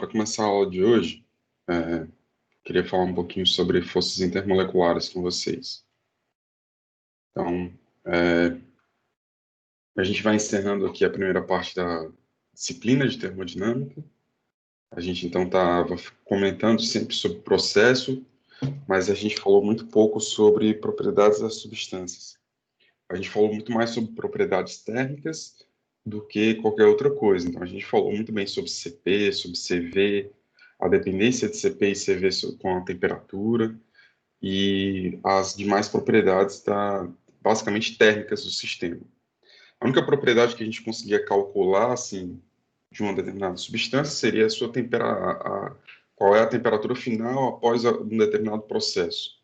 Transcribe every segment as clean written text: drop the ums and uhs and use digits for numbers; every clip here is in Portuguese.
para começar a aula de hoje, queria falar um pouquinho sobre forças intermoleculares com vocês. Então, a gente vai encerrando aqui a primeira parte da disciplina de termodinâmica. A gente, então, estava comentando sempre sobre processo, mas a gente falou muito pouco sobre propriedades das substâncias. A gente falou muito mais sobre propriedades térmicas do que qualquer outra coisa. Então, a gente falou muito bem sobre CP, sobre CV, a dependência de CP e CV com a temperatura e as demais propriedades basicamente térmicas do sistema. A única propriedade que a gente conseguia calcular assim de uma determinada substância seria a sua qual é a temperatura final após um determinado processo,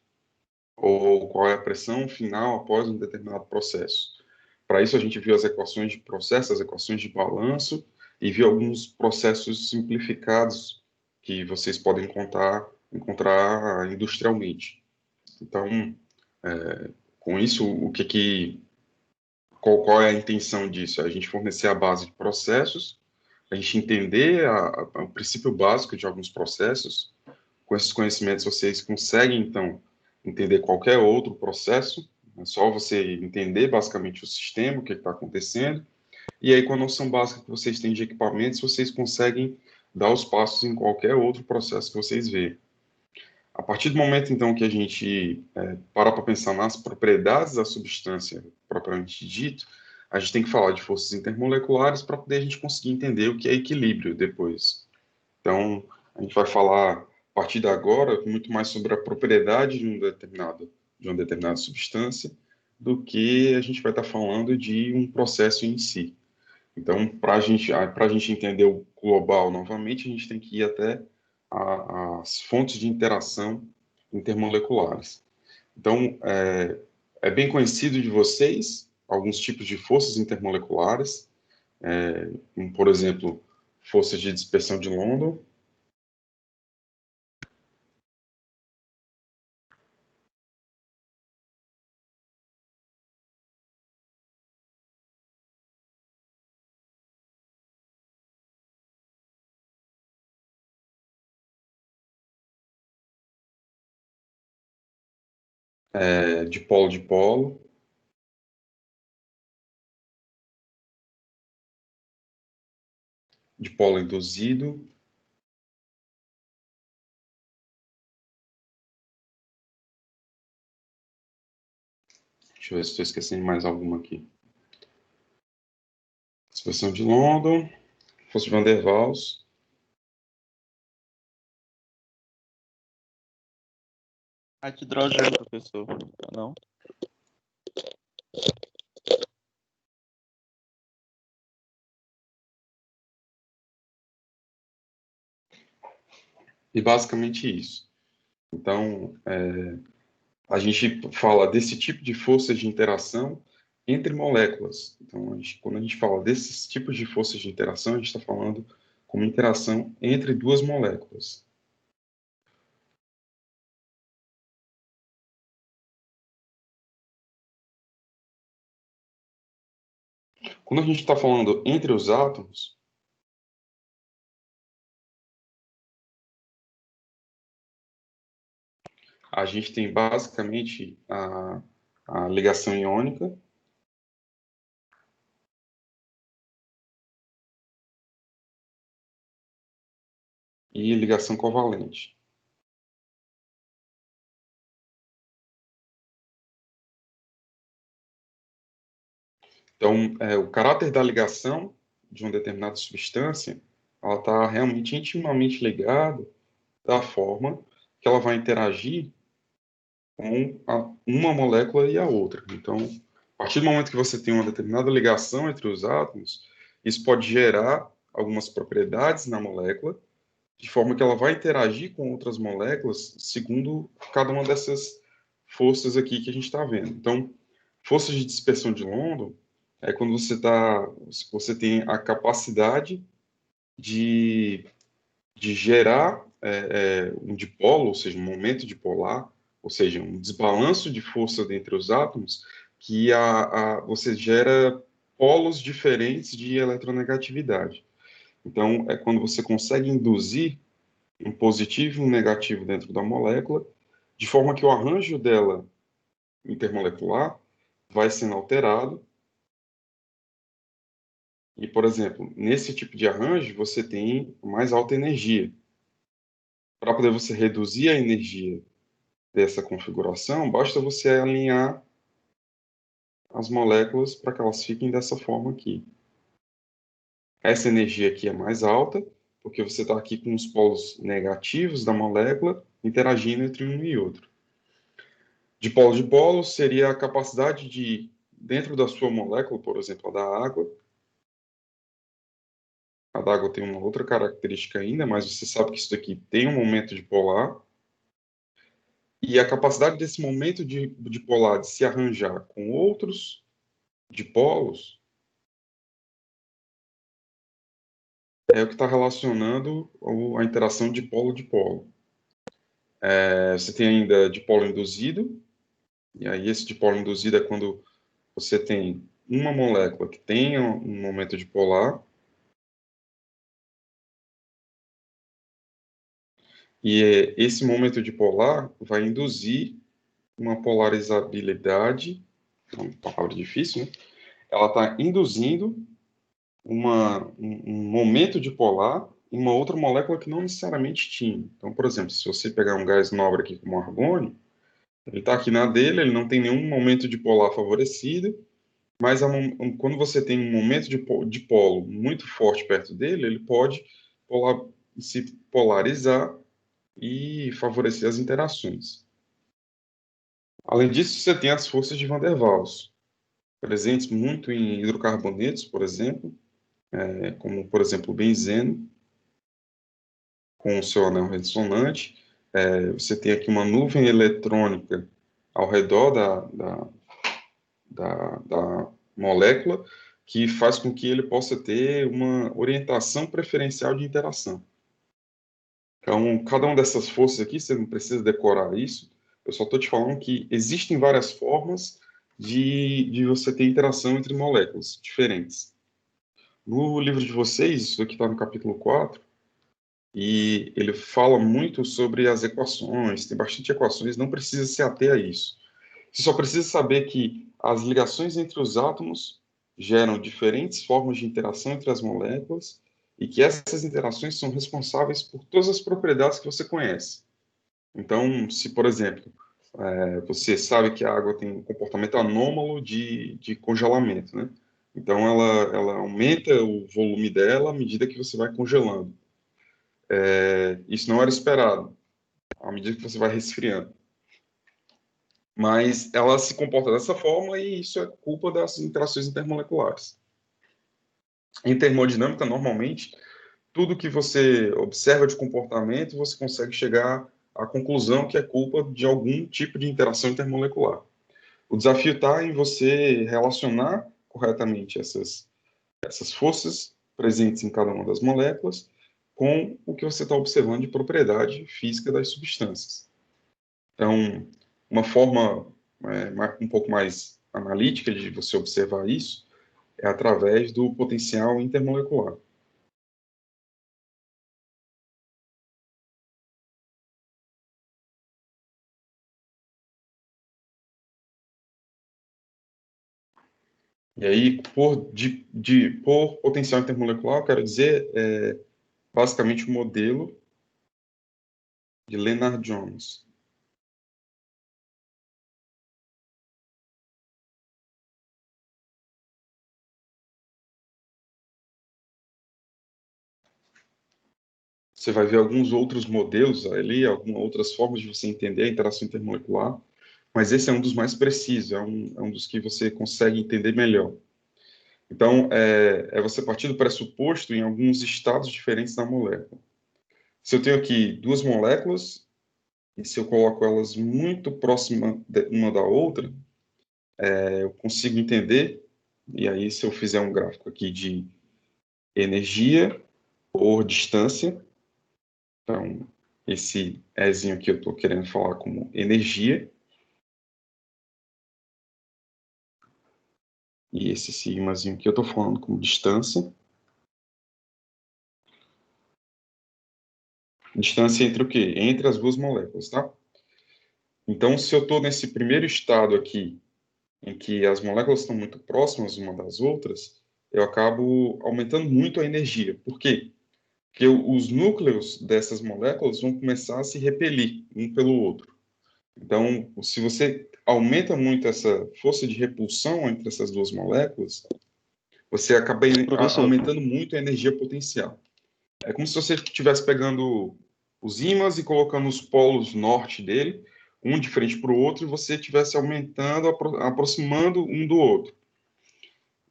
ou qual é a pressão final após um determinado processo. Para isso, a gente viu as equações de processo, as equações de balanço, e viu alguns processos simplificados que vocês podem encontrar industrialmente. Então, com isso, qual é a intenção disso? A gente fornecer a base de processos, a gente entender o princípio básico de alguns processos. Com esses conhecimentos, vocês conseguem, então, entender qualquer outro processo. É só você entender, basicamente, o sistema, o que está acontecendo. E aí, com a noção básica que vocês têm de equipamentos, vocês conseguem dar os passos em qualquer outro processo que vocês vêem. A partir do momento, então, que a gente para pensar nas propriedades da substância propriamente dito, a gente tem que falar de forças intermoleculares para poder a gente conseguir entender o que é equilíbrio depois. Então, a gente vai falar, a partir de agora, muito mais sobre a propriedade de uma determinada substância do que a gente vai estar falando de um processo em si. Então, para a gente entender o global novamente, a gente tem que ir até as fontes de interação intermoleculares. Então, é bem conhecido de vocês alguns tipos de forças intermoleculares, como, por exemplo, forças de dispersão de London. De polo, de polo induzido, deixa eu ver se estou esquecendo mais alguma aqui. Dispersão de London, força de Van der Waals, A de hidrogênio, professor. Não? e basicamente isso. Então, a gente fala desse tipo de forças de interação entre moléculas. Então, quando a gente fala desses tipos de forças de interação, a gente está falando como interação entre duas moléculas. Quando a gente está falando entre os átomos, a gente tem basicamente a ligação iônica e ligação covalente. Então, o caráter da ligação de uma determinada substância, ela está realmente intimamente ligada da forma que ela vai interagir com uma molécula e a outra. Então, a partir do momento que você tem uma determinada ligação entre os átomos, isso pode gerar algumas propriedades na molécula, de forma que ela vai interagir com outras moléculas segundo cada uma dessas forças aqui que a gente está vendo. Então, forças de dispersão de London é quando você tem a capacidade de gerar um dipolo, ou seja, um momento dipolar, ou seja, um desbalanço de força entre os átomos, que você gera polos diferentes de eletronegatividade. Então, é quando você consegue induzir um positivo e um negativo dentro da molécula, de forma que o arranjo dela intermolecular vai sendo alterado. E, por exemplo, nesse tipo de arranjo, você tem mais alta energia. Para poder você reduzir a energia dessa configuração, basta você alinhar as moléculas para que elas fiquem dessa forma aqui. Essa energia aqui é mais alta, porque você está aqui com os polos negativos da molécula interagindo entre um e outro. De polo seria a capacidade de, dentro da sua molécula, por exemplo, a da água tem uma outra característica ainda, mas você sabe que isso daqui tem um momento dipolar, e a capacidade desse momento dipolar de se arranjar com outros dipolos é o que está relacionando a interação dipolo-dipolo. Você tem ainda dipolo induzido, e aí esse dipolo induzido é quando você tem uma molécula que tem um momento dipolar, e esse momento dipolar vai induzir uma polarizabilidade, é uma palavra difícil, né? Ela está induzindo um momento dipolar em uma outra molécula que não necessariamente tinha. Então, por exemplo, se você pegar um gás nobre aqui como argônio, ele está aqui na dele, ele não tem nenhum momento dipolar favorecido, mas quando você tem um momento dipolo muito forte perto dele, ele pode se polarizar e favorecer as interações. Além disso, você tem as forças de Van der Waals, presentes muito em hidrocarbonetos, por exemplo, como, por exemplo, o benzeno, com o seu anel ressonante. Você tem aqui uma nuvem eletrônica ao redor da molécula, que faz com que ele possa ter uma orientação preferencial de interação. Então, cada uma dessas forças aqui, você não precisa decorar isso, eu só estou te falando que existem várias formas de você ter interação entre moléculas diferentes. No livro de vocês, isso aqui está no capítulo 4, e ele fala muito sobre as equações, tem bastante equações, não precisa se ater a isso. Você só precisa saber que as ligações entre os átomos geram diferentes formas de interação entre as moléculas e que essas interações são responsáveis por todas as propriedades que você conhece. Então, se, por exemplo, você sabe que a água tem um comportamento anômalo de congelamento, né? Então, ela aumenta o volume dela à medida que você vai congelando. Isso não era esperado, à medida que você vai resfriando. Mas ela se comporta dessa forma e isso é culpa das interações intermoleculares. Em termodinâmica, normalmente, tudo que você observa de comportamento, você consegue chegar à conclusão que é culpa de algum tipo de interação intermolecular. O desafio está em você relacionar corretamente essas forças presentes em cada uma das moléculas com o que você está observando de propriedade física das substâncias. Então, uma forma um pouco mais analítica de você observar isso é através do potencial intermolecular. E aí, por potencial intermolecular, eu quero dizer basicamente o modelo de Lennard-Jones. Você vai ver alguns outros modelos ali, algumas outras formas de você entender a interação intermolecular, mas esse é um dos mais precisos, é um dos que você consegue entender melhor. Então, é você partir do pressuposto em alguns estados diferentes da molécula. Se eu tenho aqui duas moléculas, e se eu coloco elas muito próximas uma da outra, eu consigo entender, e aí se eu fizer um gráfico aqui de energia por distância, então esse Ezinho aqui eu estou querendo falar como energia, e esse sigmazinho aqui eu estou falando como distância. Distância entre o quê? Entre as duas moléculas, tá? Então, se eu estou nesse primeiro estado aqui, em que as moléculas estão muito próximas uma das outras, eu acabo aumentando muito a energia. Por quê? Porque os núcleos dessas moléculas vão começar a se repelir um pelo outro. Então, se você aumenta muito essa força de repulsão entre essas duas moléculas, você acaba Professor, aumentando muito a energia potencial. É como se você estivesse pegando os ímãs e colocando os polos norte dele, um de frente para o outro, e você estivesse aumentando, aproximando um do outro.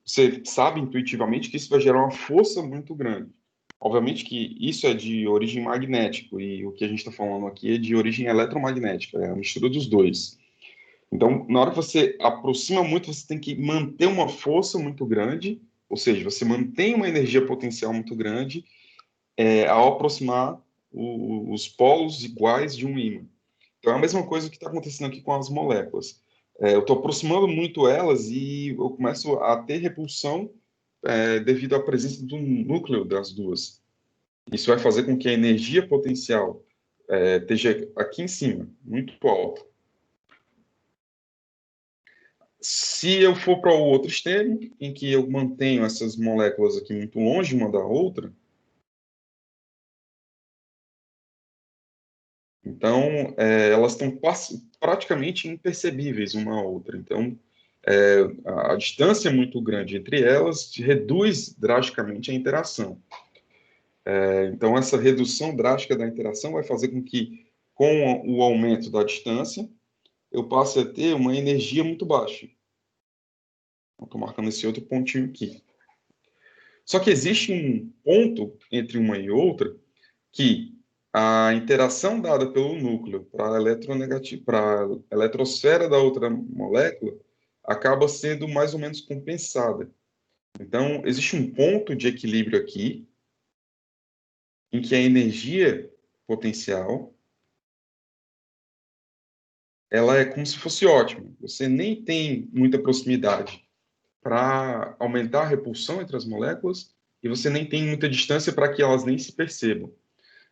Você sabe intuitivamente que isso vai gerar uma força muito grande. Obviamente que isso é de origem magnética, e o que a gente está falando aqui é de origem eletromagnética, é a mistura dos dois. Então, na hora que você aproxima muito, você tem que manter uma força muito grande, ou seja, você mantém uma energia potencial muito grande ao aproximar os polos iguais de um ímã. Então, é a mesma coisa que está acontecendo aqui com as moléculas. Eu estou aproximando muito elas e eu começo a ter repulsão devido à presença do núcleo das duas. Isso vai fazer com que a energia potencial esteja aqui em cima, muito alta. Se eu for para o outro extremo, em que eu mantenho essas moléculas aqui muito longe uma da outra, então elas estão praticamente impercebíveis uma à outra. Então, a distância muito grande entre elas reduz drasticamente a interação. Então, essa redução drástica da interação vai fazer com que, com o aumento da distância, eu passe a ter uma energia muito baixa. Estou marcando esse outro pontinho aqui. Só que existe um ponto entre uma e outra que a interação dada pelo núcleo para a eletrosfera da outra molécula acaba sendo mais ou menos compensada. Então, existe um ponto de equilíbrio aqui em que a energia potencial ela é como se fosse ótima. Você nem tem muita proximidade para aumentar a repulsão entre as moléculas e você nem tem muita distância para que elas nem se percebam.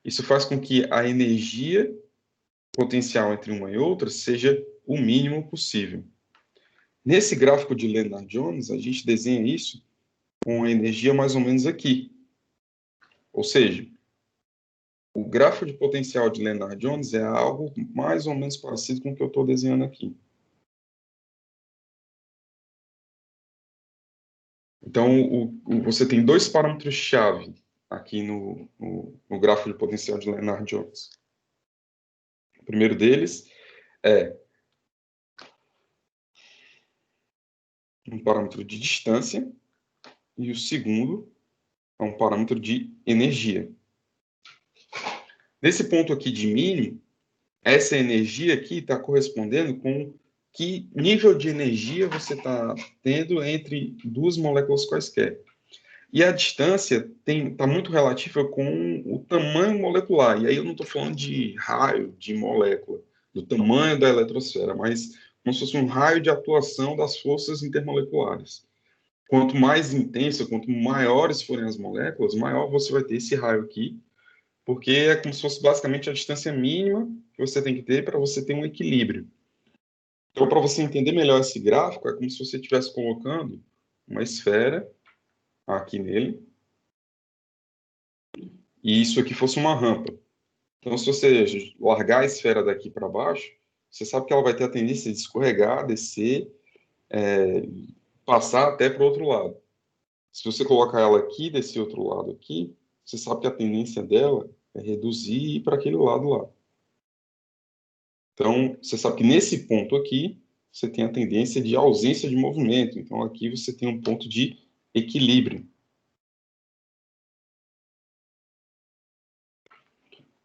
Isso faz com que a energia potencial entre uma e outra seja o mínimo possível. Nesse gráfico de Lennard-Jones, a gente desenha isso com a energia mais ou menos aqui. Ou seja, o gráfico de potencial de Lennard-Jones é algo mais ou menos parecido com o que eu estou desenhando aqui. Então, você tem dois parâmetros-chave aqui no gráfico de potencial de Lennard-Jones. O primeiro deles é um parâmetro de distância e o segundo é um parâmetro de energia. Nesse ponto aqui de mínimo, essa energia aqui está correspondendo com que nível de energia você está tendo entre duas moléculas quaisquer. E a distância está muito relativa com o tamanho molecular. E aí eu não estou falando de raio de molécula, do tamanho da eletrosfera, mas como se fosse um raio de atuação das forças intermoleculares. Quanto mais intensa, quanto maiores forem as moléculas, maior você vai ter esse raio aqui, porque é como se fosse basicamente a distância mínima que você tem que ter para você ter um equilíbrio. Então, para você entender melhor esse gráfico, é como se você estivesse colocando uma esfera aqui nele, e isso aqui fosse uma rampa. Então, se você largar a esfera daqui para baixo, você sabe que ela vai ter a tendência de escorregar, descer, passar até para o outro lado. Se você colocar ela aqui desse outro lado aqui, você sabe que a tendência dela é reduzir e ir para aquele lado lá. Então, você sabe que nesse ponto aqui, você tem a tendência de ausência de movimento. Então, aqui você tem um ponto de equilíbrio.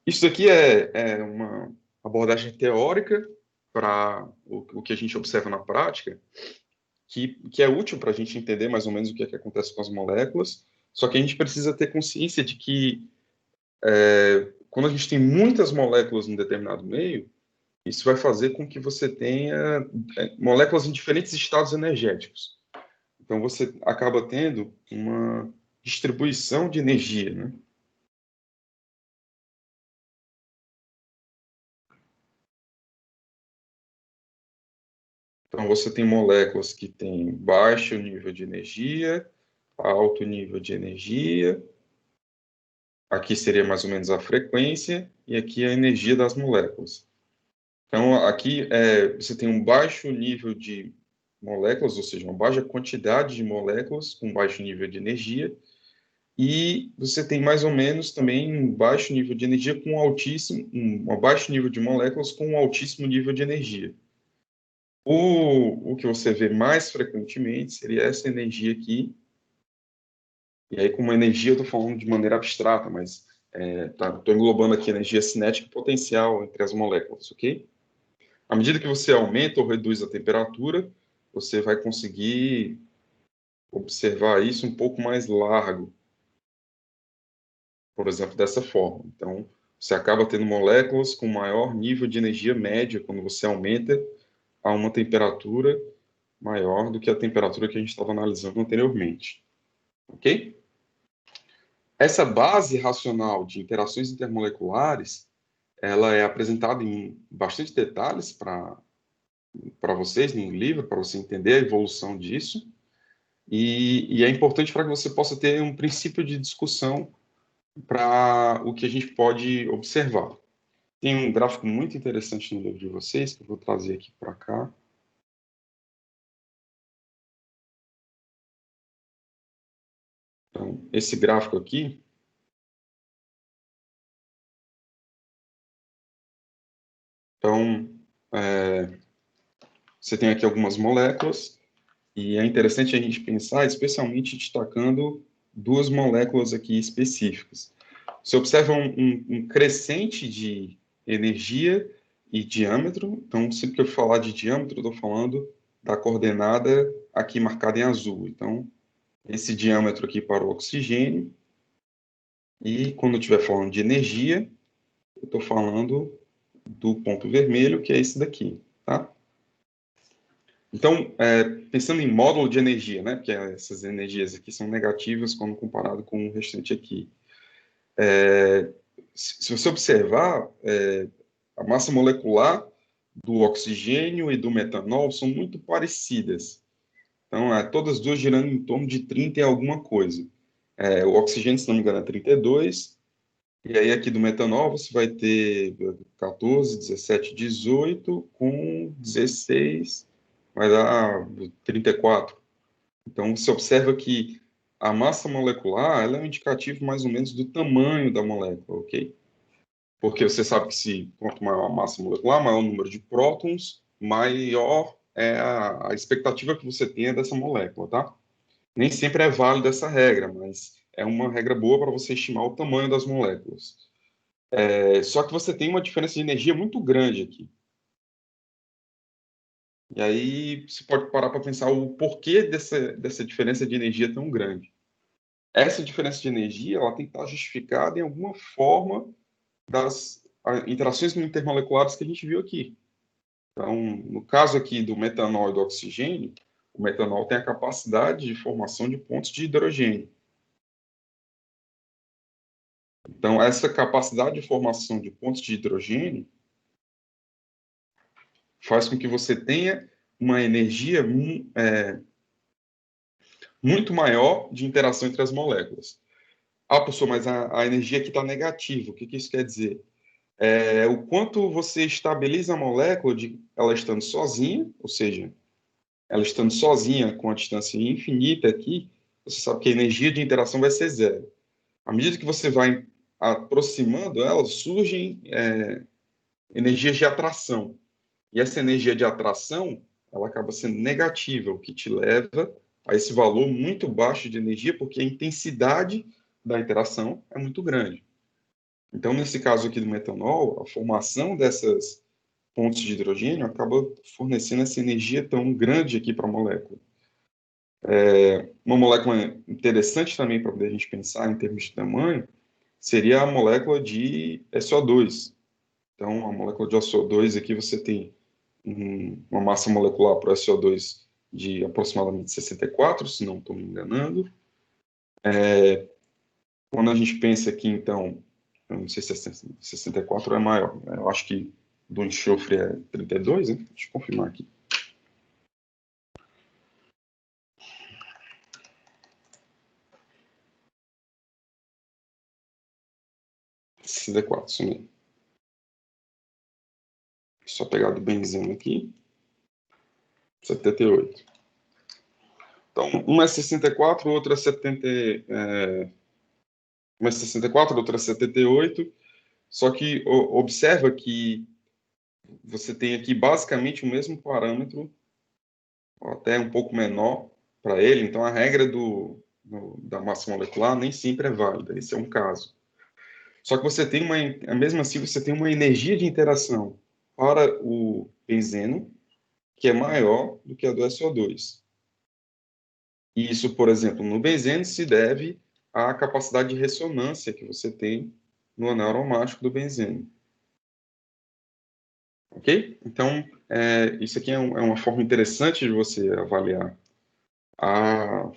Isso aqui é uma abordagem teórica para o que a gente observa na prática, que é útil para a gente entender mais ou menos o que é que acontece com as moléculas, só que a gente precisa ter consciência de que quando a gente tem muitas moléculas em determinado meio, isso vai fazer com que você tenha moléculas em diferentes estados energéticos. Então você acaba tendo uma distribuição de energia, né? Então, você tem moléculas que têm baixo nível de energia, alto nível de energia. Aqui seria mais ou menos a frequência, e aqui a energia das moléculas. Então, aqui você tem um baixo nível de moléculas, ou seja, uma baixa quantidade de moléculas com baixo nível de energia, e você tem mais ou menos também um baixo nível de energia com altíssimo, um baixo nível de moléculas com um altíssimo nível de energia. O que você vê mais frequentemente seria essa energia aqui, e aí com uma energia eu estou falando de maneira abstrata, mas estou englobando aqui energia cinética e potencial entre as moléculas, ok? À medida que você aumenta ou reduz a temperatura, você vai conseguir observar isso um pouco mais largo, por exemplo, dessa forma. Então, você acaba tendo moléculas com maior nível de energia média quando você aumenta a uma temperatura maior do que a temperatura que a gente estava analisando anteriormente. Ok? Essa base racional de interações intermoleculares, ela é apresentada em bastante detalhes para vocês no livro, para você entender a evolução disso. E é importante para que você possa ter um princípio de discussão para o que a gente pode observar. Tem um gráfico muito interessante no livro de vocês, que eu vou trazer aqui para cá. Então, esse gráfico aqui, então, você tem aqui algumas moléculas, e é interessante a gente pensar, especialmente destacando duas moléculas aqui específicas. Você observa um crescente de energia e diâmetro. Então, sempre que eu falar de diâmetro, eu estou falando da coordenada aqui marcada em azul. Então, esse diâmetro aqui para o oxigênio. E quando eu estiver falando de energia, eu estou falando do ponto vermelho, que é esse daqui, tá? Então, pensando em módulo de energia, né? Porque essas energias aqui são negativas quando comparado com o restante aqui. Se você observar, a massa molecular do oxigênio e do metanol são muito parecidas. Então, todas as duas girando em torno de 30 e alguma coisa. O oxigênio, se não me engano, é 32, e aí aqui do metanol você vai ter 14, 17, 18, com 16, vai dar 34. Então, você observa que a massa molecular ela é um indicativo mais ou menos do tamanho da molécula, ok? Porque você sabe que quanto maior a massa molecular, maior o número de prótons, maior é a expectativa que você tenha dessa molécula, tá? Nem sempre é válida essa regra, mas é uma regra boa para você estimar o tamanho das moléculas. Só que você tem uma diferença de energia muito grande aqui. E aí você pode parar para pensar o porquê dessa diferença de energia tão grande. Essa diferença de energia ela tem que estar justificada em alguma forma das interações intermoleculares que a gente viu aqui. Então, no caso aqui do metanol e do oxigênio, o metanol tem a capacidade de formação de pontos de hidrogênio. Então, essa capacidade de formação de pontos de hidrogênio faz com que você tenha uma energia muito maior de interação entre as moléculas. Professor, mas a energia aqui está negativa. O que isso quer dizer? O quanto você estabiliza a molécula de ela estando sozinha, ou seja, ela estando sozinha com a distância infinita aqui, você sabe que a energia de interação vai ser zero. À medida que você vai aproximando ela, surgem energias de atração. E essa energia de atração, ela acaba sendo negativa, o que te leva a esse valor muito baixo de energia, porque a intensidade da interação é muito grande. Então, nesse caso aqui do metanol, a formação dessas pontos de hidrogênio acaba fornecendo essa energia tão grande aqui para a molécula. Uma molécula interessante também para a gente pensar em termos de tamanho seria a molécula de SO2. Então, a molécula de SO2 aqui você tem uma massa molecular para SO2 de aproximadamente 64, se não estou me enganando. Quando a gente pensa aqui, então, eu não sei se 64 é maior, né? Eu acho que do enxofre é 32, né? Deixa eu confirmar aqui. 64, isso mesmo. Só pegar do benzeno aqui. 78. Então, uma é 64, outra é 70, uma é 64, outra é 78. Só que observa que você tem aqui basicamente o mesmo parâmetro, ou até um pouco menor para ele. Então, a regra da massa molecular nem sempre é válida. Esse é um caso. Só que você tem mesmo assim, você tem uma energia de interação para o benzeno que é maior do que a do SO2. E isso, por exemplo, no benzeno se deve à capacidade de ressonância que você tem no anel aromático do benzeno. Ok? Então, isso aqui é uma forma interessante de você avaliar a,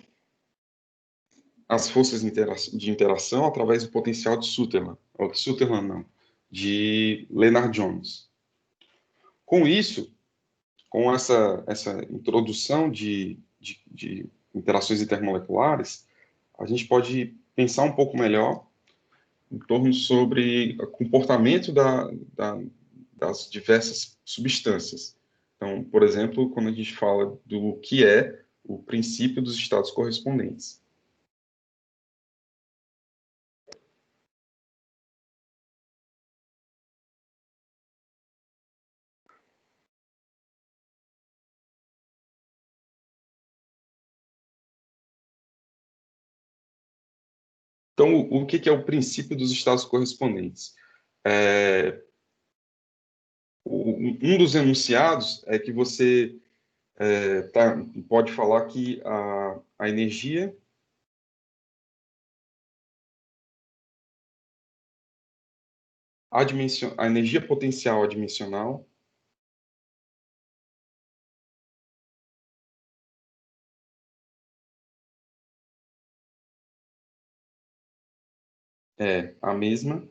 as forças de interação através do potencial de Sutherland, ou de Sutherland não, de Lennard-Jones. Com isso, com essa introdução de interações intermoleculares, a gente pode pensar um pouco melhor em torno sobre o comportamento das diversas substâncias. Então, por exemplo, quando a gente fala do que é o princípio dos estados correspondentes. Então, o que é o princípio dos estados correspondentes? Um dos enunciados é que você pode falar que a energia a energia potencial adimensional é a mesma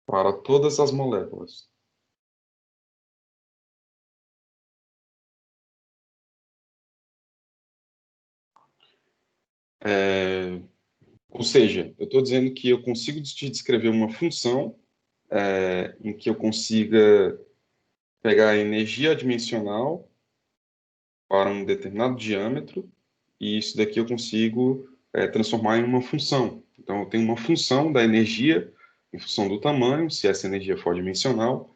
para todas as moléculas. Ou seja, eu estou dizendo que eu consigo te descrever uma função em que eu consiga pegar a energia adimensional para um determinado diâmetro e isso daqui eu consigo transformar em uma função. Então, eu tenho uma função da energia em função do tamanho, se essa energia for dimensional,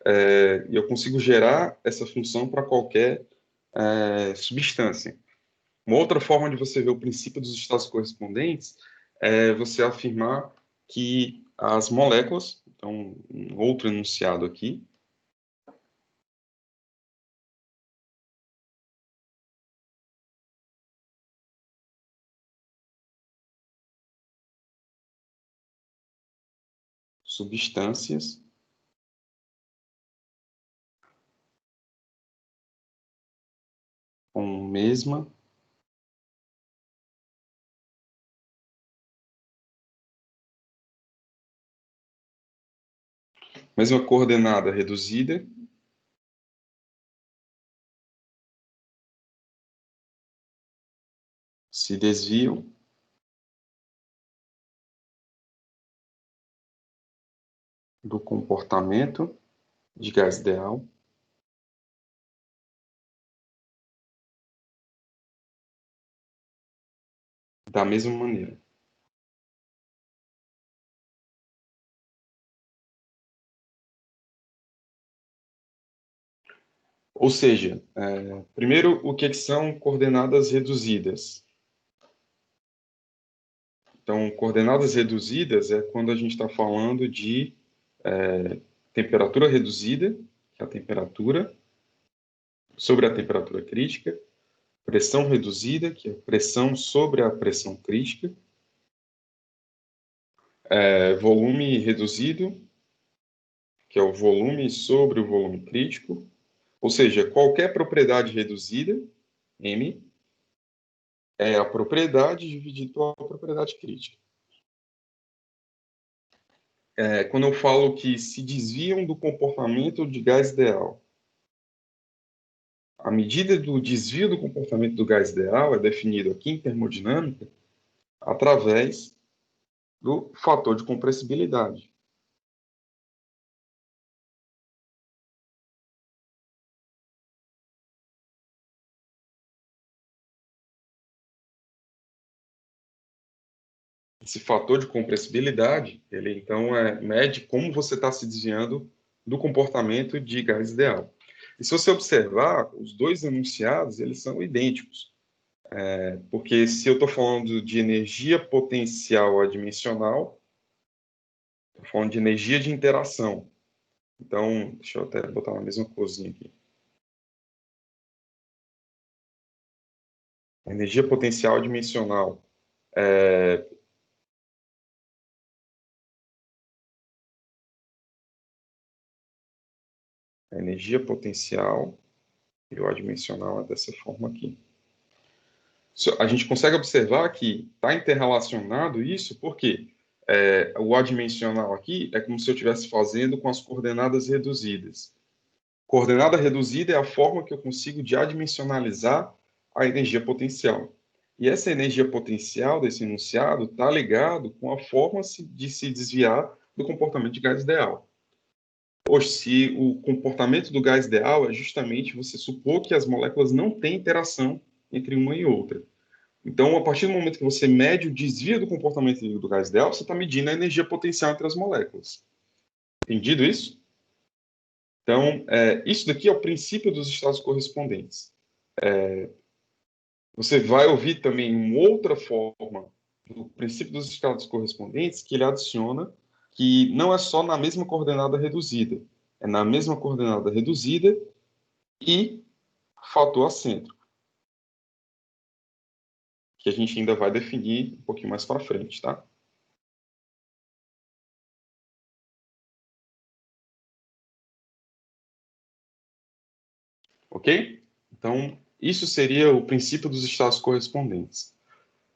e eu consigo gerar essa função para qualquer substância. Uma outra forma de você ver o princípio dos estados correspondentes é você afirmar que as moléculas, então, um outro enunciado aqui, substâncias com mesma coordenada reduzida se desviam do comportamento de gás ideal da mesma maneira. Ou seja, primeiro, o que são coordenadas reduzidas? Então, coordenadas reduzidas é quando a gente está falando de temperatura reduzida, que é a temperatura sobre a temperatura crítica, pressão reduzida, que é a pressão sobre a pressão crítica, volume reduzido, que é o volume sobre o volume crítico, ou seja, qualquer propriedade reduzida, M, é a propriedade dividido pela propriedade crítica. Quando eu falo que se desviam do comportamento de gás ideal, A medida do desvio do comportamento do gás ideal é definido aqui em termodinâmica através do fator de compressibilidade. Esse fator de compressibilidade, ele então mede como você está se desviando do comportamento de gás ideal. E se você observar, os dois enunciados, eles são idênticos. Porque se eu estou falando de energia potencial adimensional, estou falando de energia de interação. Então, deixa eu até botar na mesma corzinha aqui. Energia potencial adimensional. A energia potencial e o adimensional é dessa forma aqui. A gente consegue observar que está interrelacionado isso, porque o adimensional aqui é como se eu estivesse fazendo com as coordenadas reduzidas. Coordenada reduzida é a forma que eu consigo de adimensionalizar a energia potencial. E essa energia potencial desse enunciado está ligado com a forma de se desviar do comportamento de gás ideal. Hoje, se o comportamento do gás ideal é justamente você supor que as moléculas não têm interação entre uma e outra. Então, a partir do momento que você mede o desvio do comportamento do gás ideal, você está medindo a energia potencial entre as moléculas. Entendido isso? Então, isso daqui é o princípio dos estados correspondentes. Você vai ouvir também uma outra forma do princípio dos estados correspondentes que ele adiciona, que não é só na mesma coordenada reduzida, é na mesma coordenada reduzida e fator acêntrico, que a gente ainda vai definir um pouquinho mais para frente, tá? Ok? Então, isso seria o princípio dos estados correspondentes.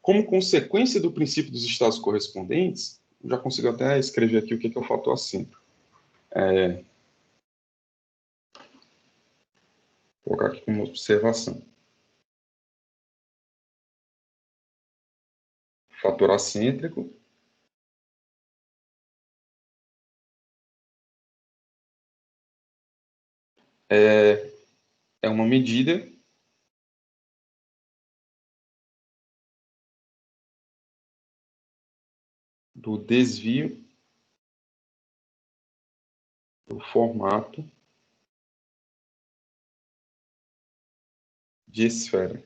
Como consequência do princípio dos estados correspondentes, eu já consigo até escrever aqui o que é o fator acêntrico. Vou colocar aqui como observação. Fator acêntrico é uma medida do desvio do formato de esfera.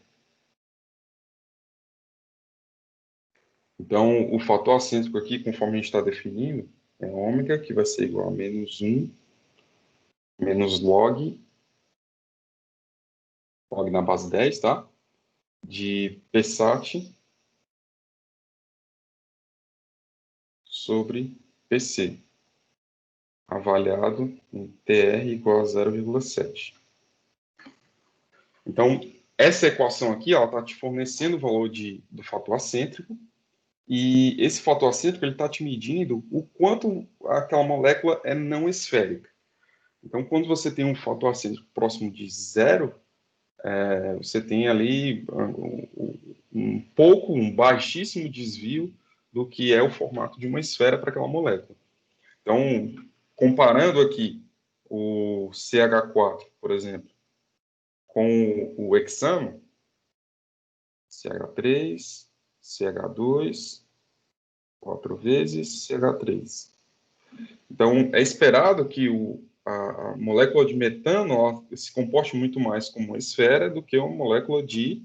Então, o fator acêntrico aqui, conforme a gente está definindo, é ômega, que vai ser igual a menos 1, menos log na base 10, tá? De Psat sobre Pc, avaliado em Tr igual a 0,7. Então, essa equação aqui está te fornecendo o valor do fator acêntrico, e esse fator acêntrico está te medindo o quanto aquela molécula é não esférica. Então, quando você tem um fator acêntrico próximo de 0, você tem ali um baixíssimo desvio do que é o formato de uma esfera para aquela molécula. Então, comparando aqui o CH4, por exemplo, com o hexano, CH3, CH2, 4 vezes CH3. Então, é esperado que a molécula de metano se comporte muito mais como uma esfera do que uma molécula de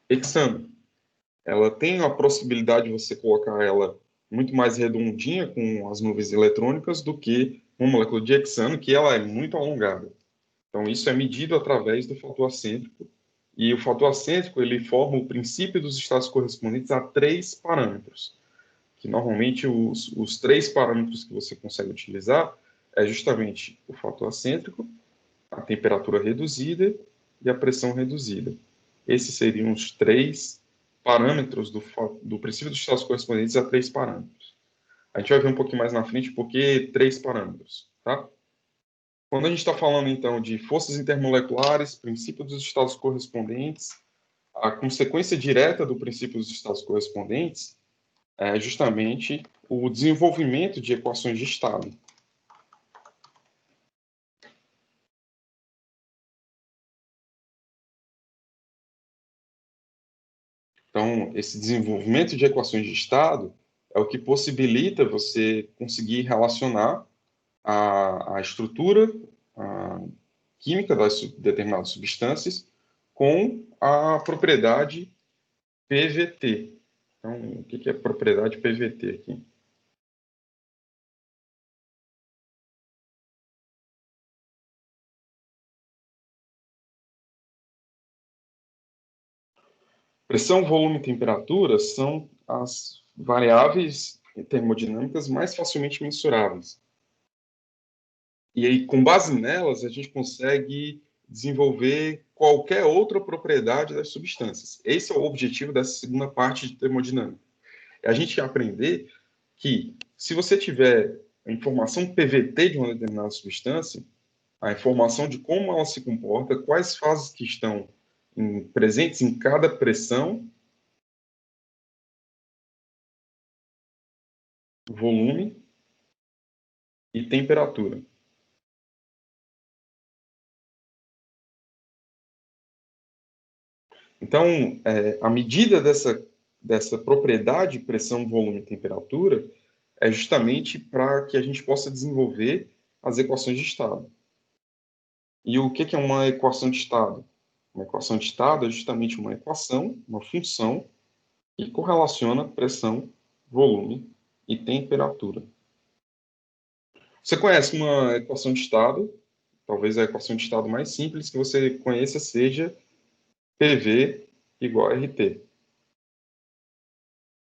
hexano. Ela tem a possibilidade de você colocar ela muito mais redondinha com as nuvens eletrônicas do que uma molécula de hexano, que ela é muito alongada. Então, isso é medido através do fator acêntrico, e o fator acêntrico ele forma o princípio dos estados correspondentes a 3 parâmetros, que normalmente os 3 parâmetros que você consegue utilizar é justamente o fator acêntrico, a temperatura reduzida e a pressão reduzida. Esses seriam os 3 parâmetros do princípio dos estados correspondentes a 3 parâmetros. A gente vai ver um pouquinho mais na frente por que 3 parâmetros, tá? Quando a gente está falando, então, de forças intermoleculares, princípio dos estados correspondentes, a consequência direta do princípio dos estados correspondentes é justamente o desenvolvimento de equações de estado. Então, esse desenvolvimento de equações de estado é o que possibilita você conseguir relacionar a estrutura a química das determinadas substâncias com a propriedade PVT. Então, o que é propriedade PVT aqui? Pressão, volume e temperatura são as variáveis termodinâmicas mais facilmente mensuráveis. E aí, com base nelas, a gente consegue desenvolver qualquer outra propriedade das substâncias. Esse é o objetivo dessa segunda parte de termodinâmica. É a gente aprender que, se você tiver a informação PVT de uma determinada substância, a informação de como ela se comporta, quais fases que estão presentes em cada pressão, volume e temperatura. Então, a medida dessa propriedade, pressão, volume e temperatura, é justamente para que a gente possa desenvolver as equações de estado. E o que é uma equação de estado? Uma equação de estado é justamente uma equação, uma função, que correlaciona pressão, volume e temperatura. Você conhece uma equação de estado? Talvez a equação de estado mais simples que você conheça seja PV igual a RT.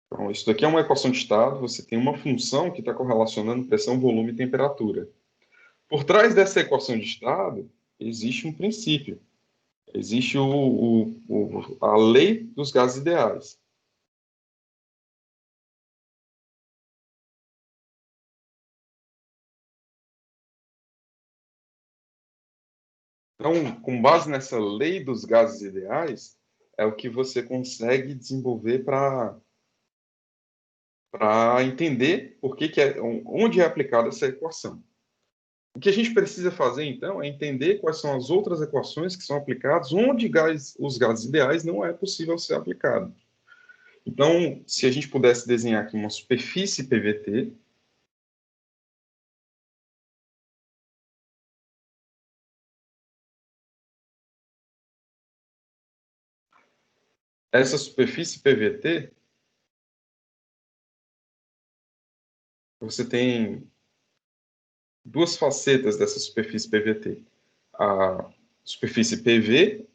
Então, isso daqui é uma equação de estado, você tem uma função que está correlacionando pressão, volume e temperatura. Por trás dessa equação de estado, existe um princípio. Existe a lei dos gases ideais. Então, com base nessa lei dos gases ideais, é o que você consegue desenvolver para entender onde é aplicada essa equação. O que a gente precisa fazer, então, é entender quais são as outras equações que são aplicadas onde os gases ideais não é possível ser aplicado. Então, se a gente pudesse desenhar aqui uma superfície PVT, essa superfície PVT, você tem duas facetas dessa superfície PVT. A superfície PV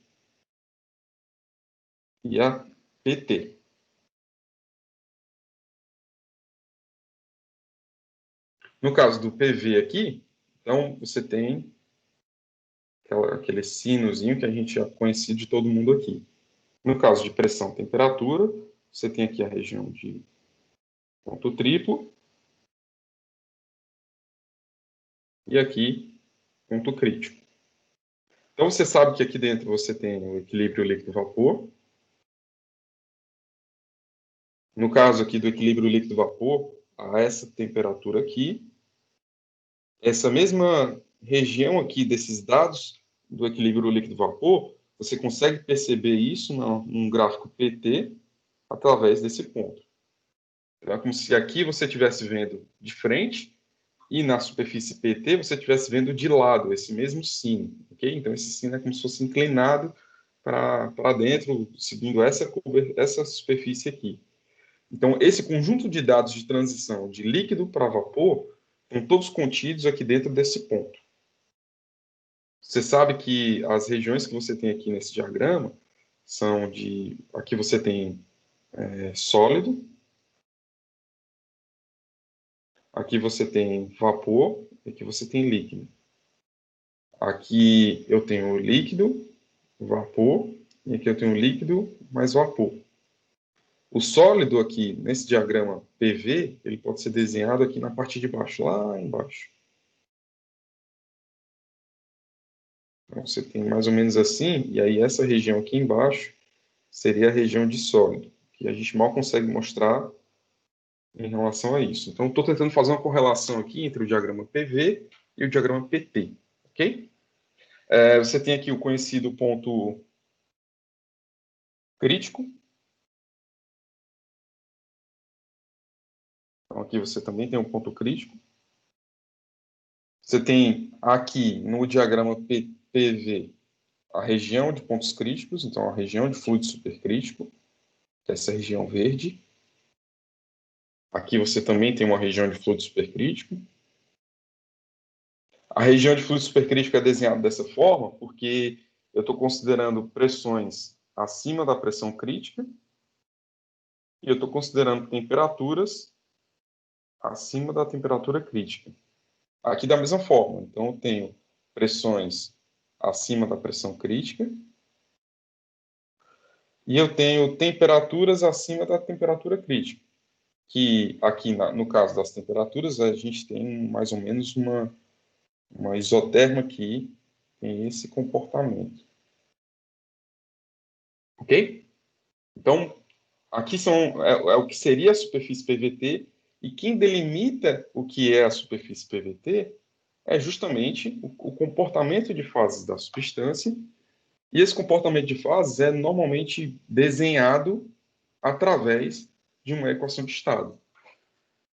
e a PT. No caso do PV aqui, então você tem aquele sinozinho que a gente já conhecia de todo mundo aqui. No caso de pressão e temperatura, você tem aqui a região de ponto triplo e aqui ponto crítico. Então você sabe que aqui dentro você tem o equilíbrio líquido-vapor. No caso aqui do equilíbrio líquido-vapor, a essa temperatura aqui, essa mesma região aqui desses dados do equilíbrio líquido-vapor, você consegue perceber isso num gráfico PT através desse ponto. É como se aqui você estivesse vendo de frente e na superfície PT você estivesse vendo de lado esse mesmo sino, ok? Então esse sino é como se fosse inclinado para dentro, seguindo essa superfície aqui. Então esse conjunto de dados de transição de líquido para vapor estão todos contidos aqui dentro desse ponto. Você sabe que as regiões que você tem aqui nesse diagrama são de... Aqui você tem sólido, aqui você tem vapor, aqui você tem líquido. Aqui eu tenho líquido, vapor, e aqui eu tenho líquido mais vapor. O sólido aqui, nesse diagrama PV, ele pode ser desenhado aqui na parte de baixo, lá embaixo. Então, você tem mais ou menos assim, e aí essa região aqui embaixo seria a região de sólido, que a gente mal consegue mostrar em relação a isso. Então, estou tentando fazer uma correlação aqui entre o diagrama PV e o diagrama PT, ok? Você tem aqui o conhecido ponto crítico. Então, aqui você também tem um ponto crítico. Você tem aqui no diagrama PV a região de pontos críticos, então a região de fluido supercrítico, que é essa região verde. Aqui você também tem uma região de fluido supercrítico. A região de fluido supercrítico é desenhada dessa forma porque eu estou considerando pressões acima da pressão crítica e eu estou considerando temperaturas acima da temperatura crítica. Aqui da mesma forma, então eu tenho pressões acima da pressão crítica e eu tenho temperaturas acima da temperatura crítica, que aqui no caso das temperaturas a gente tem mais ou menos uma isoterma que tem esse comportamento. Ok? Então, aqui é o que seria a superfície PVT, e quem delimita o que é a superfície PVT é justamente o comportamento de fases da substância, e esse comportamento de fases é normalmente desenhado através de uma equação de estado.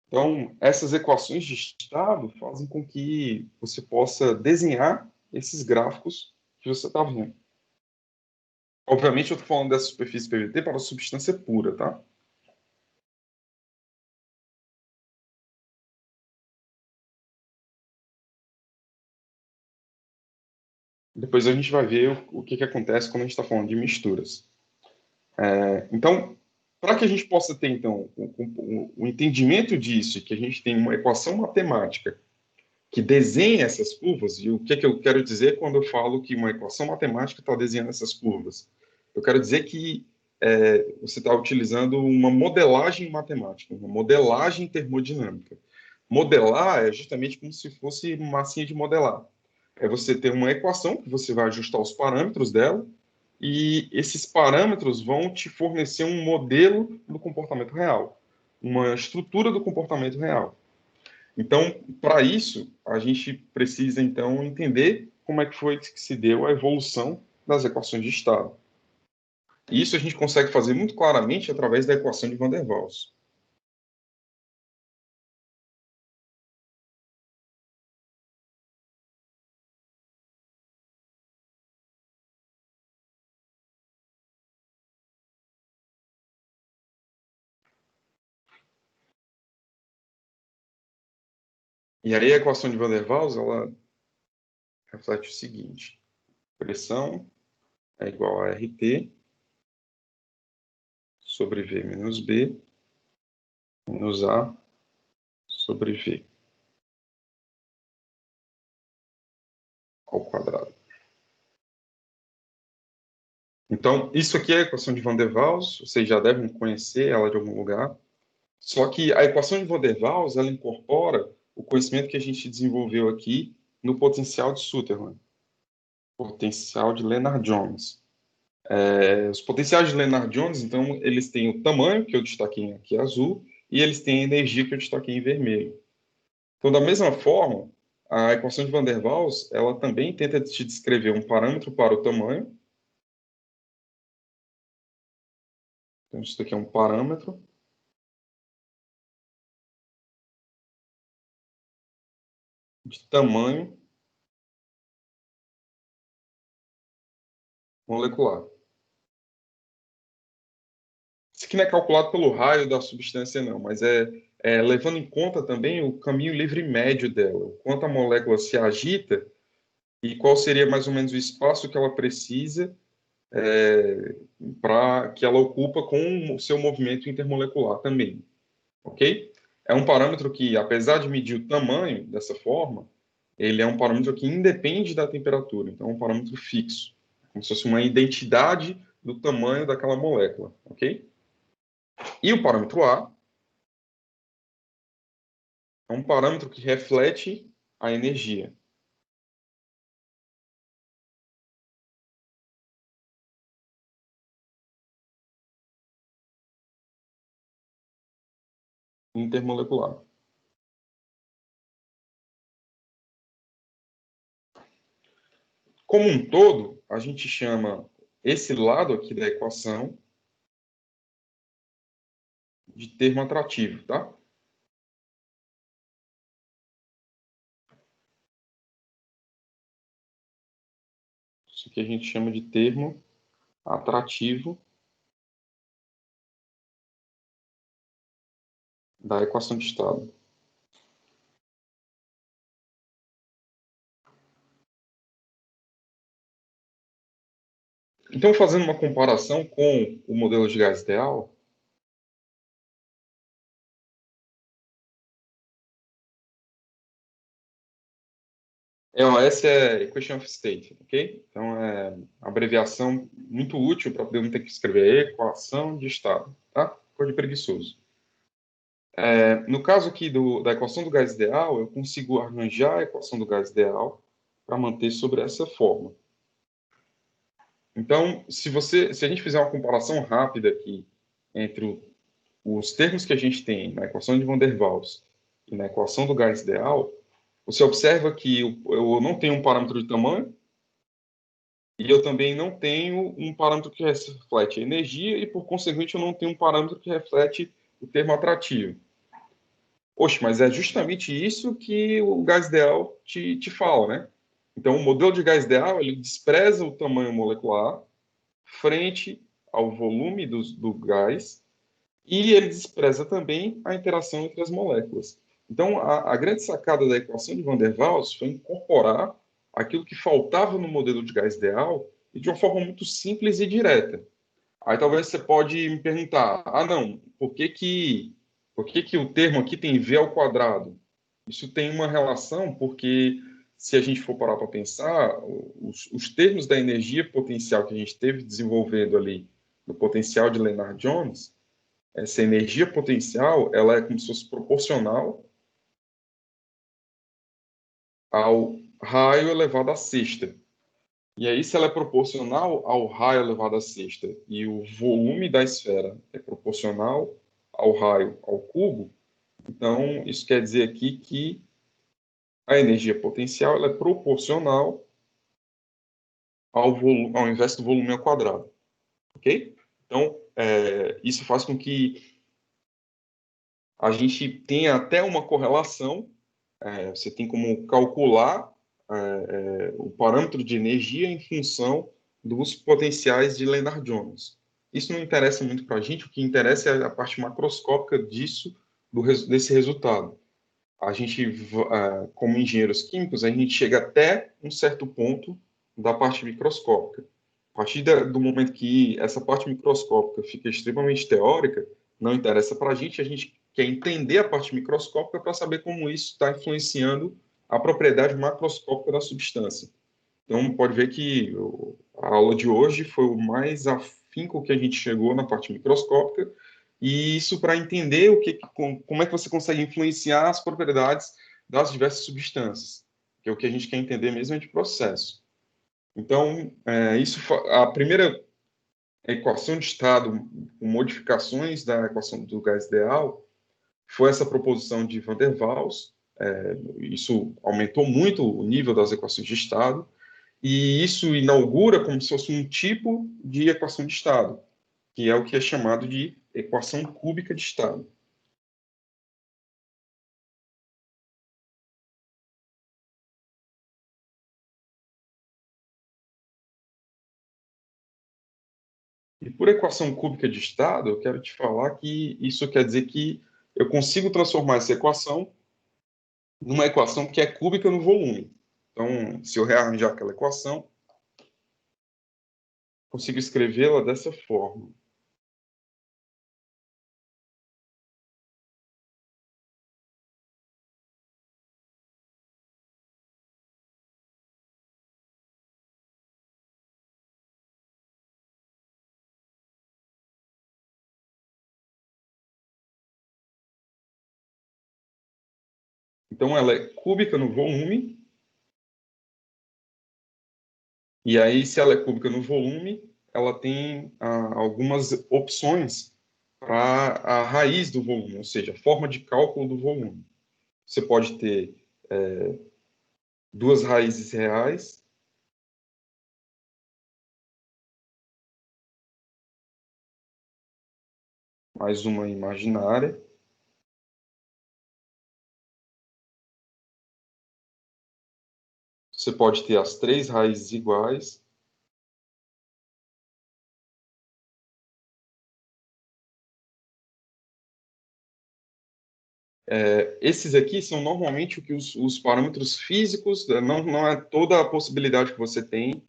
Então, essas equações de estado fazem com que você possa desenhar esses gráficos que você está vendo. Obviamente, eu estou falando dessa superfície PVT para a substância pura, tá? Depois a gente vai ver o que acontece quando a gente está falando de misturas. Então, para que a gente possa ter, então, o entendimento disso, que a gente tem uma equação matemática que desenha essas curvas, e o que eu quero dizer quando eu falo que uma equação matemática está desenhando essas curvas? Eu quero dizer que você está utilizando uma modelagem matemática, uma modelagem termodinâmica. Modelar é justamente como se fosse massinha de modelar. É você ter uma equação que você vai ajustar os parâmetros dela, e esses parâmetros vão te fornecer um modelo do comportamento real, uma estrutura do comportamento real. Então, para isso, a gente precisa, então, entender como é que foi que se deu a evolução das equações de estado. E isso a gente consegue fazer muito claramente através da equação de Van der Waals. E aí a equação de Van der Waals, ela reflete o seguinte: pressão é igual a RT sobre V menos B menos A sobre V ao quadrado. Então, isso aqui é a equação de Van der Waals, vocês já devem conhecer ela de algum lugar. Só que a equação de Van der Waals, ela incorpora o conhecimento que a gente desenvolveu aqui no potencial de Sutherland, potencial de Lennard-Jones. Os potenciais de Lennard-Jones, então, eles têm o tamanho, que eu destaquei aqui em azul, e eles têm a energia, que eu destaquei em vermelho. Então, da mesma forma, a equação de Van der Waals, ela também tenta te descrever um parâmetro para o tamanho. Então, isso aqui é um parâmetro. De tamanho molecular. Isso aqui não é calculado pelo raio da substância, não, mas é levando em conta também o caminho livre médio dela, o quanto a molécula se agita e qual seria mais ou menos o espaço que ela precisa para que ela ocupa com o seu movimento intermolecular também, ok? É um parâmetro que, apesar de medir o tamanho dessa forma, ele é um parâmetro que independe da temperatura, então é um parâmetro fixo, como se fosse uma identidade do tamanho daquela molécula, ok? E o parâmetro A é um parâmetro que reflete a energia. intermolecular. Como um todo, a gente chama esse lado aqui da equação de termo atrativo, tá? Isso que a gente chama de termo atrativo da equação de estado. Então, fazendo uma comparação com o modelo de gás ideal, essa é Equation of State, ok? Então, é uma abreviação muito útil para poder não ter que escrever equação de estado, tá? Coisa de preguiçoso. No caso aqui da equação do gás ideal, eu consigo arranjar a equação do gás ideal para manter sobre essa forma. Então, se a gente fizer uma comparação rápida aqui entre os termos que a gente tem na equação de Van der Waals e na equação do gás ideal, você observa que eu não tenho um parâmetro de tamanho e eu também não tenho um parâmetro que reflete a energia e, por conseguinte, eu não tenho um parâmetro que reflete o termo atrativo. Oxe, mas é justamente isso que o gás ideal te fala, né? Então, o modelo de gás ideal, ele despreza o tamanho molecular frente ao volume do gás e ele despreza também a interação entre as moléculas. Então, a grande sacada da equação de Van der Waals foi incorporar aquilo que faltava no modelo de gás ideal e de uma forma muito simples e direta. Aí talvez você pode me perguntar, não, por que que o termo aqui tem V ao quadrado? Isso tem uma relação porque se a gente for parar para pensar, os termos da energia potencial que a gente teve desenvolvendo ali no potencial de Lennard-Jones, essa energia potencial, ela é como se fosse proporcional ao raio elevado à sexta. E aí, se ela é proporcional ao raio elevado à sexta e o volume da esfera é proporcional ao raio ao cubo, então isso quer dizer aqui que a energia potencial ela é proporcional ao volume, ao invés do volume ao quadrado, ok? Então, isso faz com que a gente tenha até uma correlação. Você tem como calcular o parâmetro de energia em função dos potenciais de Lennard-Jones. Isso não interessa muito para a gente, o que interessa é a parte macroscópica disso, desse resultado. A gente, como engenheiros químicos, a gente chega até um certo ponto da parte microscópica. A partir do momento que essa parte microscópica fica extremamente teórica, não interessa para a gente quer entender a parte microscópica para saber como isso está influenciando a propriedade macroscópica da substância. Então, pode ver que a aula de hoje foi o mais afinco que a gente chegou na parte microscópica, e isso para entender como é que você consegue influenciar as propriedades das diversas substâncias, que é o que a gente quer entender mesmo é de processo. Então, a primeira equação de estado com modificações da equação do gás ideal foi essa proposição de Van der Waals. Isso aumentou muito o nível das equações de estado, e isso inaugura como se fosse um tipo de equação de estado, que é o que é chamado de equação cúbica de estado. E por equação cúbica de estado, eu quero te falar que isso quer dizer que eu consigo transformar essa equação numa equação que é cúbica no volume. Então, se eu rearranjar aquela equação, consigo escrevê-la dessa forma. Então, ela é cúbica no volume, e aí, se ela é cúbica no volume, ela tem algumas opções para a raiz do volume, ou seja, a forma de cálculo do volume. Você pode ter duas raízes reais mais uma imaginária. Você pode ter as três raízes iguais. Esses aqui são normalmente o que os parâmetros físicos, não é toda a possibilidade que você tem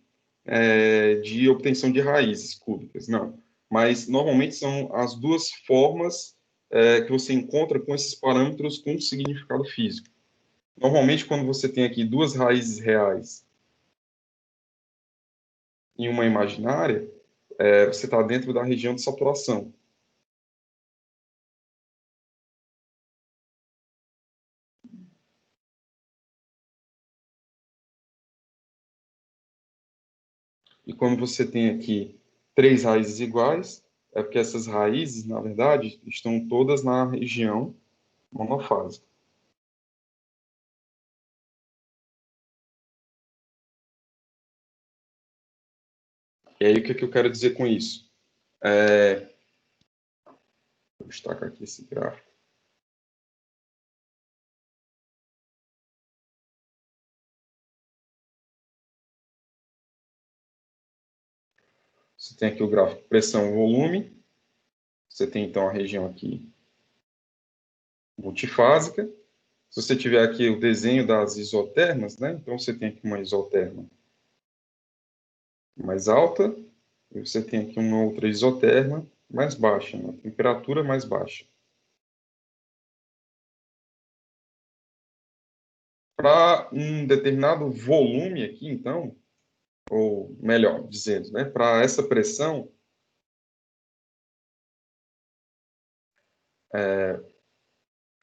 de obtenção de raízes cúbicas, não. Mas normalmente são as duas formas que você encontra com esses parâmetros com significado físico. Normalmente, quando você tem aqui duas raízes reais e uma imaginária, você está dentro da região de saturação. E quando você tem aqui três raízes iguais, é porque essas raízes, na verdade, estão todas na região monofásica. E aí, o que eu quero dizer com isso? Vou destacar aqui esse gráfico. Você tem aqui o gráfico pressão-volume. Você tem, então, a região aqui multifásica. Se você tiver aqui o desenho das isotermas, né? Então, você tem aqui uma isoterma mais alta e você tem aqui uma outra isoterma mais baixa, uma temperatura mais baixa. Para um determinado volume aqui, então, ou melhor dizendo, né, para essa pressão,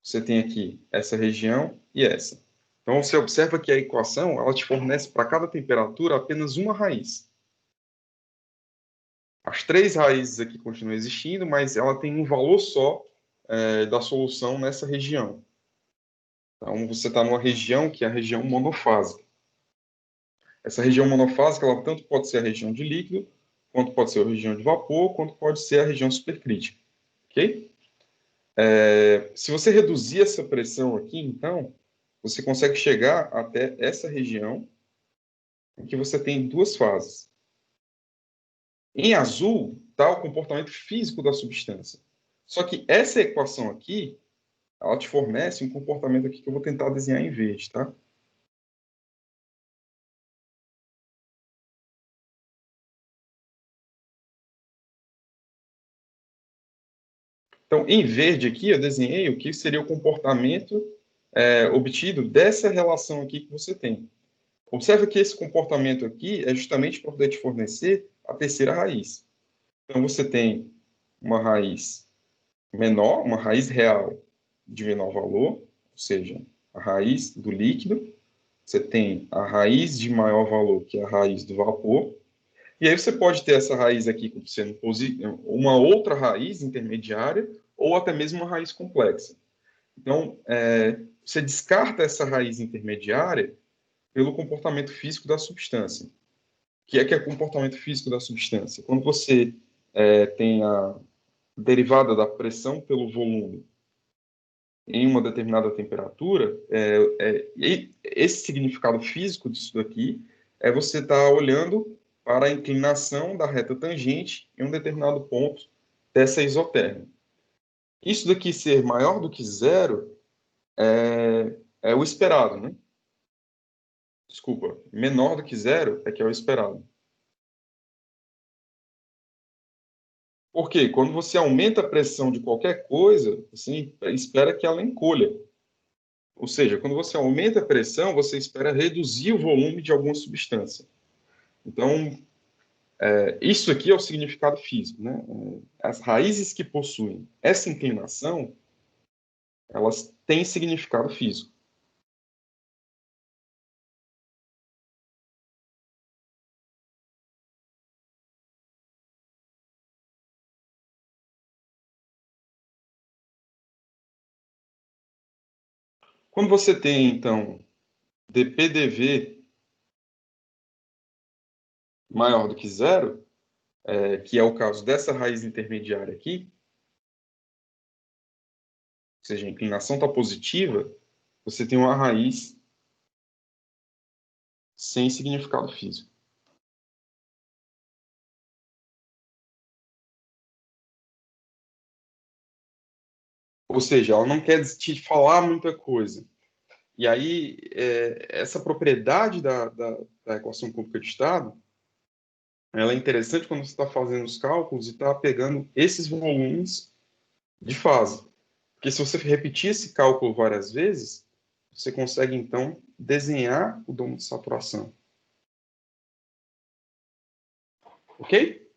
você tem aqui essa região e essa. Então, você observa que a equação ela te fornece para cada temperatura apenas uma raiz. As três raízes aqui continuam existindo, mas ela tem um valor só da solução nessa região. Então, você está numa região que é a região monofásica. Essa região monofásica, ela tanto pode ser a região de líquido, quanto pode ser a região de vapor, quanto pode ser a região supercrítica. Ok? Se você reduzir essa pressão aqui, então, você consegue chegar até essa região em que você tem duas fases. Em azul está o comportamento físico da substância. Só que essa equação aqui, ela te fornece um comportamento aqui que eu vou tentar desenhar em verde, tá? Então, em verde aqui, eu desenhei o que seria o comportamento obtido dessa relação aqui que você tem. Observa que esse comportamento aqui é justamente para poder te fornecer a terceira raiz. Então, você tem uma raiz menor, uma raiz real de menor valor, ou seja, a raiz do líquido. Você tem a raiz de maior valor, que é a raiz do vapor. E aí você pode ter essa raiz aqui sendo uma outra raiz intermediária ou até mesmo uma raiz complexa. Então, você descarta essa raiz intermediária pelo comportamento físico da substância. O que é o comportamento físico da substância? Quando você tem a derivada da pressão pelo volume em uma determinada temperatura, esse significado físico disso daqui é você estar olhando para a inclinação da reta tangente em um determinado ponto dessa isoterma. Isso daqui ser maior do que zero é o esperado, né? Desculpa, menor do que zero é que é o esperado. Porque quando você aumenta a pressão de qualquer coisa, você espera que ela encolha. Ou seja, quando você aumenta a pressão, você espera reduzir o volume de alguma substância. Então, isso aqui é o significado físico, né? As raízes que possuem essa inclinação, elas têm significado físico. Quando você tem, então, dPdV maior do que zero, que é o caso dessa raiz intermediária aqui, ou seja, a inclinação está positiva, você tem uma raiz sem significado físico. Ou seja, ela não quer te falar muita coisa. E aí, essa propriedade da equação cúbica de estado, ela é interessante quando você está fazendo os cálculos e está pegando esses volumes de fase. Porque se você repetir esse cálculo várias vezes, você consegue, então, desenhar o domo de saturação. Ok?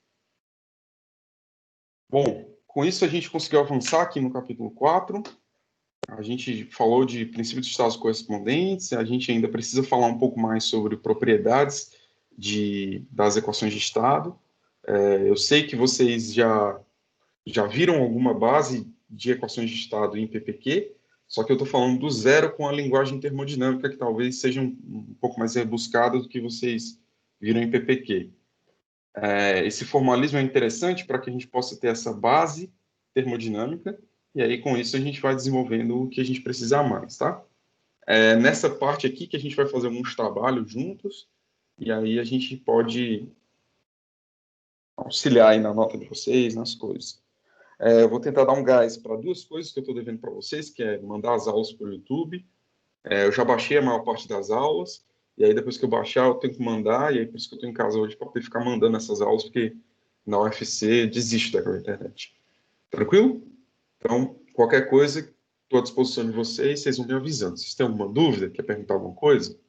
Bom, com isso a gente conseguiu avançar aqui no capítulo 4. A gente falou de princípios de estados correspondentes, a gente ainda precisa falar um pouco mais sobre propriedades das equações de estado. Eu sei que vocês já viram alguma base de equações de estado em PPQ, só que eu estou falando do zero com a linguagem termodinâmica, que talvez seja um pouco mais rebuscada do que vocês viram em PPQ. Esse formalismo é interessante para que a gente possa ter essa base termodinâmica, e aí com isso a gente vai desenvolvendo o que a gente precisar mais, tá? Nessa parte aqui que a gente vai fazer alguns trabalhos juntos, e aí a gente pode auxiliar aí na nota de vocês, nas coisas. Eu vou tentar dar um gás para duas coisas que eu estou devendo para vocês, que é mandar as aulas para o YouTube. Eu já baixei a maior parte das aulas, e aí depois que eu baixar eu tenho que mandar, e aí por isso que eu estou em casa hoje para poder ficar mandando essas aulas, porque na UFC desisto daquela internet. Tranquilo? Então, qualquer coisa, estou à disposição de vocês, vocês vão me avisando. Se vocês têm alguma dúvida, quer perguntar alguma coisa,